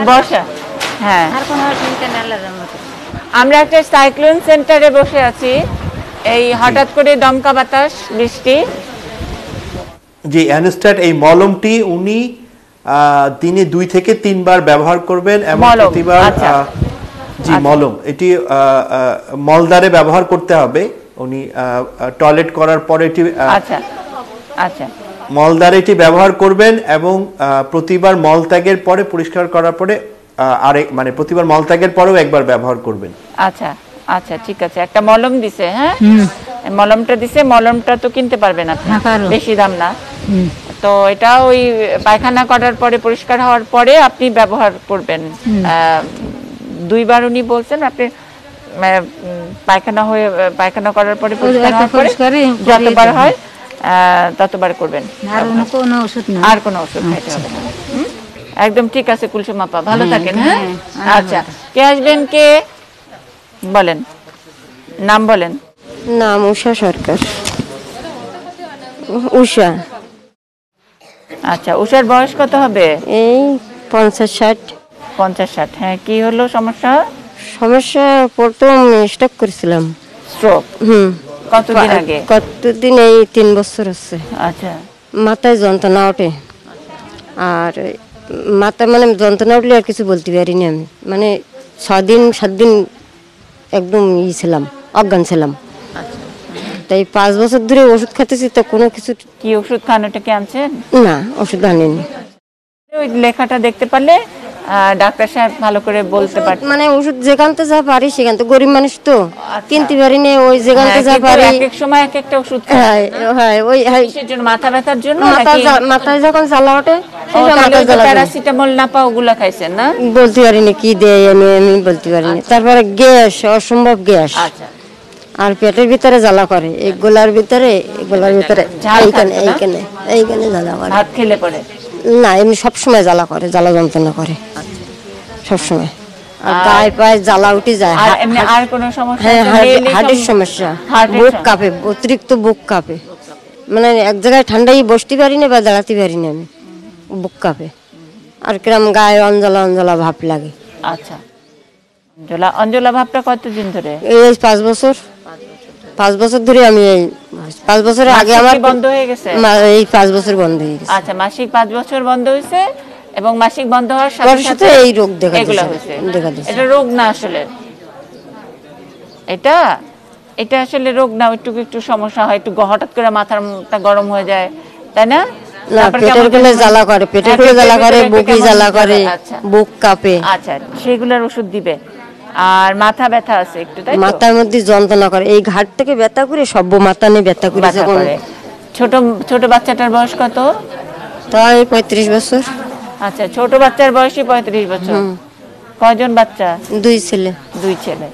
Speaker 1: বর্ষা। হ্যাঁ, আমরা একটা সাইক্লোন সেন্টারে বসে আছি, এই হঠাৎ করে দমকা বাতাস, বৃষ্টি।
Speaker 2: যে অ্যানুস্ট্যাট এই মলমটি উনি দিনে 2 থেকে 3 বার ব্যবহার করবেন, এবং প্রতিবার মলম এটি মলদ্বারে ব্যবহার করতে হবে। উনি টয়লেট করার পরে এটি মলদ্বারে এটি ব্যবহার করবেন, এবং প্রতিবার মলত্যাগের পরে, পরিষ্কার করার পরে মানে প্রতিবার মলত্যাগের পরেও একবার ব্যবহার করবেন।
Speaker 1: আচ্ছা, ঠিক আছে। একটা মলম দিছে, হ্যাঁ, মলমটা তো কিনতে পারবেন আপনি, বেশি দাম না। তো এটা ওই পায়খানা করার পরে, পরিষ্কার হওয়ার পরে আপনি ব্যবহার করবেন। 2 বার উনি বলছেন, আপনি পায়খানা করার পরে, পরিষ্কার হওয়ার পরে যতবার হয় ততবার করবেন। আর কোনো ওষুধ খাইতে হবে না। একদম ঠিক আছে কুলসুম আপা, ভালো থাকেন। হ্যাঁ, আচ্ছা, কে আসবেন? কে বলেন, নাম বলেন।
Speaker 9: নাম উষা সরকার। উষা।
Speaker 1: আচ্ছা, উষার বয়স কত হবে?
Speaker 9: এই 50-60।
Speaker 1: 50-60। হ্যাঁ, কি হলো সমস্যা?
Speaker 9: সমস্যা প্রথম স্ট্রোক করেছিলাম।
Speaker 1: স্ট্রোক? কতদিন আগে?
Speaker 9: কতদিন, এই 3 বছর হচ্ছে।
Speaker 1: আচ্ছা।
Speaker 9: মাথায় যন্ত্রণা ওঠে, আর মাথা মানে যন্ত্রণা উঠলে আর কিছু বলতে পারিনি আমি, মানে 6 দিন 7 দিন একদম ছিলাম, অজ্ঞান ছিলাম। তাই 5 বছর ধরে ওষুধ খাতেছি, তো কোনো কিছু।
Speaker 1: কি ওষুধ খান? ওটা কি আনছেন?
Speaker 9: না, ওষুধ আনিনি।
Speaker 1: ওই লেখাটা দেখতে পারলে ডাক্তার সাহেব ভালো করে বলতে পারতেন।
Speaker 9: মানে ওষুধ যেখানতে যা পারি সেখানতে, গরিব মানুষ তো কিনতে পারি না, ওই যেখানতে যা পারি।
Speaker 1: এক এক সময় এক একটা ওষুধ খায়।
Speaker 9: হ্যাঁ, ওই
Speaker 1: কিসের জন্য? মাথা ব্যথার জন্য?
Speaker 9: মাথায় যখন জ্বালা ওঠে মাথায় জ্বালা।
Speaker 1: প্যারাসিটামল না পাও ওগুলা খাইছেন না?
Speaker 9: বলতে পারিনি কি দেয়, আমি বলতে পারিনি। তারপরে গ্যাস, অসম্ভব গ্যাস।
Speaker 1: আচ্ছা।
Speaker 9: আর পেটের ভিতরে জ্বালা করে, এগুলার ভিতরে এইখানে জ্বালা করে।
Speaker 1: ভাত খেলে পরে?
Speaker 9: না, এমনি সবসময় জ্বালা করে, জ্বালা যন্ত্রণা করে সবসময়। আর গায়ে পায়ে জ্বালা উঠে যায়।
Speaker 1: আর এমনি আর কোনো সমস্যা?
Speaker 9: হ্যাঁ, হার্টের সমস্যা, বুক কাঁপে, অতিরিক্ত বুক কাঁপে। মানে এক জায়গায় ঠান্ডায় বসতে পারি না বা দাঁড়াতে পারি না আমি, বুক কাঁপে। আর কিরম গায়ে অঞ্জলা অঞ্জলা ভাব লাগে।
Speaker 1: আচ্ছা। অঞ্জলা ভাবটা কতদিন ধরে?
Speaker 9: এই 5 বছর। 5 বছর ধরে আমি এই 5 বছরের আগে আমার
Speaker 1: বন্ধ হয়ে গেছে।
Speaker 9: এই 5 বছর বন্ধ হয়ে গেছে।
Speaker 1: আচ্ছা, মাসিক 5 বছর বন্ধ হয়েছে, এবং মাসিক বন্ধ হওয়ার সাথে সাথে
Speaker 9: এই রোগ দেখা
Speaker 1: দিয়েছে। এটা রোগ না আসলে, এটা আসলে রোগ না। একটু সমস্যা হয়, একটু হঠাৎ করে মাথাটা গরম হয়ে যায়, তাই না?
Speaker 9: পেটের কোলে জ্বালা করে, পেটের কোলে জ্বালা করে, বুকে জ্বালা করে, বুক কাঁপে।
Speaker 1: আচ্ছা, সেগুলোর ওষুধ দিবে। আর মাথা ব্যথা আছে একটু, তাই তো?
Speaker 9: মাথার মধ্যে যন্ত্রণা করে, এই ঘাট থেকে ব্যথা করে, সব মাথা নিয়ে ব্যথা করে।
Speaker 1: ছোট বাচ্চাটার বয়স কত?
Speaker 9: তাই 35 বছর।
Speaker 1: আচ্ছা, ছোট বাচ্চার বয়সই 35 বছর। কয়জন বাচ্চা?
Speaker 9: 2 ছেলে।
Speaker 1: 2 ছেলে।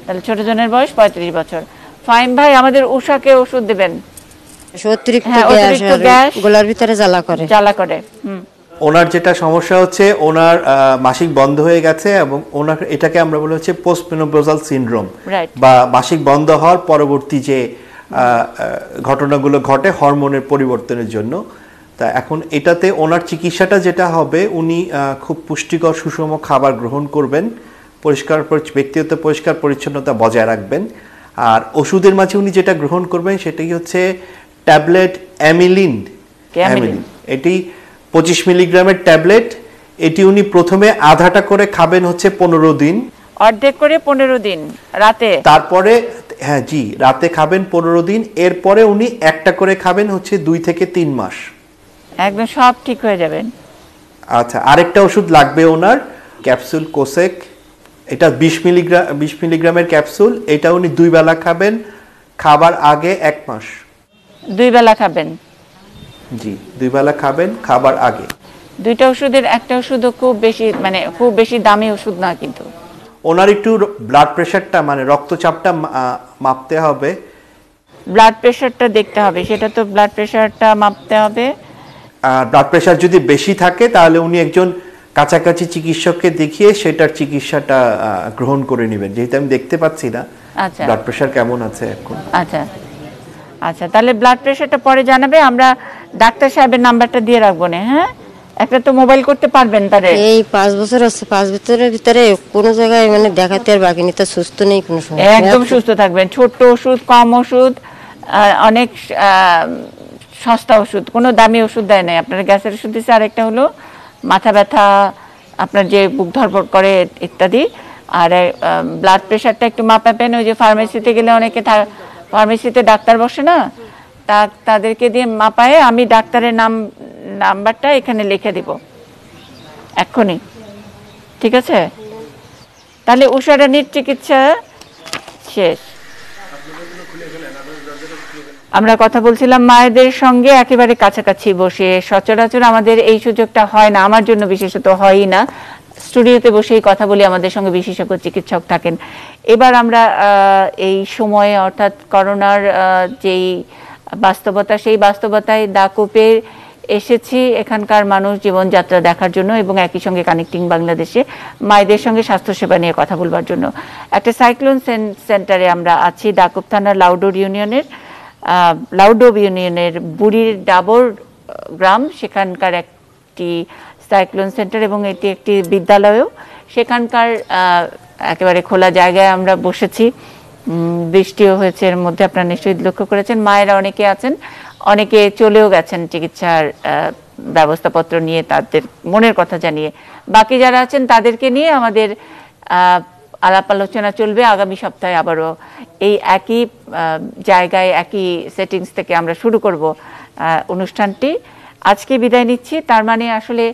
Speaker 1: তাহলে ছোট জনের বয়স 35 বছর। ফাইম ভাই, আমাদের উষাকে ওষুধ দিবেন।
Speaker 9: অতিরিক্ত গ্যাস, গলার ভিতরে জ্বালা করে।
Speaker 2: ওনার যেটা সমস্যা হচ্ছে, ওনার মাসিক বন্ধ হয়ে গেছে, এবং ওনার এটাকে আমরা বলি হচ্ছে পোস্টমেনোপজাল সিনড্রোম, বা মাসিক বন্ধ হওয়ার পরবর্তী যে ঘটনাগুলো ঘটে হরমোনের পরিবর্তনের জন্য। তা এখন এটাতে ওনার চিকিৎসাটা যেটা হবে, উনি খুব পুষ্টিকর সুষম খাবার গ্রহণ করবেন, ব্যক্তিগত পরিষ্কার পরিচ্ছন্নতা বজায় রাখবেন। আর ওষুধের মাঝে উনি যেটা গ্রহণ করবেন সেটাই হচ্ছে ট্যাবলেট অ্যামিলিন। এটি 25 মিলিগ্রামের ট্যাবলেট। এটি উনি প্রথমে আধাটা করে খাবেন হচ্ছে 15 দিন,
Speaker 1: অর্ধেক করে 15 দিন রাতে।
Speaker 2: তারপরে রাতে খাবেন 15 দিন। এরপরে উনি একটা করে খাবেন হচ্ছে 2 থেকে 3 মাস।
Speaker 1: একদম সব ঠিক হয়ে যাবেন।
Speaker 2: আচ্ছা, আরেকটা ওষুধ লাগবে ওনার, ক্যাপসুল কোসেক। এটা 20 মিলিগ্রামের ক্যাপসুল। এটা উনি 2 বেলা খাবেন, খাবার আগে 1 মাস।
Speaker 1: 2 বেলা খাবেন?
Speaker 2: জি, 2 বেলা খাবেন খাবার আগে।
Speaker 1: দুইটা ওষুধের একটা ওষুধও খুব বেশি দামি ওষুধ না, কিন্তু
Speaker 2: ওনার একটু ব্লাড প্রেশারটা, মানে রক্তচাপটা মাপতে হবে।
Speaker 1: ব্লাড প্রেশারটা দেখতে হবে, সেটা তো ব্লাড প্রেশারটা মাপতে হবে।
Speaker 2: ব্লাড প্রেশার যদি বেশি থাকে তাহলে উনি একজন কাছাকাছি চিকিৎসককে দেখিয়ে সেটার চিকিৎসাটা গ্রহণ করে নেবেন, যেহেতু আমি দেখতে পাচ্ছি না ব্লাড প্রেশার কেমন আছে এখন।
Speaker 1: আচ্ছা, তাহলে ব্লাড প্রেশারটা পরে জানাবে। আমরা ডাক্তার সাহেবের নাম্বারটা দিয়ে রাখবো না? হ্যাঁ, একটা তো মোবাইল করতে পারবেন তারে?
Speaker 9: এই 5 বছর আছে, 5 বছরের ভিতরে কোনো জায়গায় মানে দেখাতে আর বাকি নেই, তো সুস্থ নেই কোনো সময়।
Speaker 1: একদম সুস্থ থাকবেন। ছোট ওষুধ, কম ওষুধ, অনেক সস্তা ওষুধ, কোনো দামি ওষুধ দেয় নাই। আপনার গ্যাসের ওষুধ দিচ্ছে, আরেকটা হলো মাথা ব্যথা, আপনার যে বুক ধড়ফড় করে ইত্যাদি। আর ব্লাড প্রেশারটা একটু মাপাবেন। ওই যে ফার্মেসিতে গেলে অনেকে, ফার্মেসিতে ডাক্তার বসে না, তাদেরকে দিয়ে মাপায়ে আমি ডাক্তারের নাম্বারটা এখানে লিখে দিব এক্ষুনি, ঠিক আছে? তাহলে উষারানীর চিকিৎসা শেষ। আমরা কথা বলছিলাম মায়েদের সঙ্গে একেবারে কাছাকাছি বসে। সচরাচর আমাদের এই সুযোগটা হয় না, আমার জন্য বিশেষত হয়ই না। স্টুডিওতে বসেই কথা বলি, আমাদের সঙ্গে বিশেষজ্ঞ চিকিৎসক থাকেন। এবার আমরা এই সময়ে, অর্থাৎ করোনার যেই বাস্তবতা, সেই বাস্তবতায় দাকুপে এসেছি এখানকার মানুষ জীবনযাত্রা দেখার জন্য, এবং একই সঙ্গে কানেক্টিং বাংলাদেশে মায়েদের সঙ্গে স্বাস্থ্যসেবা নিয়ে কথা বলবার জন্য। একটা সাইক্লোন সেন্টারে আমরা আছি, দাকুপ থানার লাউডোব ইউনিয়নের বুড়ির ডাবর গ্রাম। সেখানকার একটি সাইক্লোন সেন্টার এবং এটি একটি বিদ্যালয়ও। সেখানকার একেবারে খোলা জায়গায় আমরা বসেছি, বৃষ্টিও হয়েছে এর মধ্যে, আপনারা নিশ্চয়ই লক্ষ্য করেছেন। মায়েরা অনেকে আছেন, অনেকে চলেও গেছেন চিকিৎসার ব্যবস্থাপত্র নিয়ে, তাদের মনের কথা জানিয়ে। বাকি যারা আছেন তাদেরকে নিয়ে আমাদের আলাপ আলোচনা চলবে আগামী সপ্তাহে। আবারও এই একই জায়গায় একই সেটিংস থেকে আমরা শুরু করব অনুষ্ঠানটি। আজকে বিদায় নিচ্ছি, তার মানে আসলে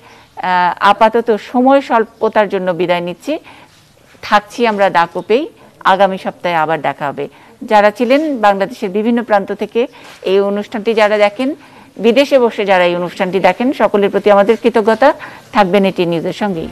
Speaker 1: আপাতত সময় স্বল্পতার জন্য বিদায় নিচ্ছি। থাকছি আমরা দাকুপেই, আগামী সপ্তাহে আবার দেখা হবে। যারা ছিলেন বাংলাদেশের বিভিন্ন প্রান্ত থেকে এই অনুষ্ঠানটি যারা দেখেন, বিদেশে বসে যারা এই অনুষ্ঠানটি দেখেন, সকলের প্রতি আমাদের কৃতজ্ঞতা। থাকবেন এটি নিউজের সঙ্গেই।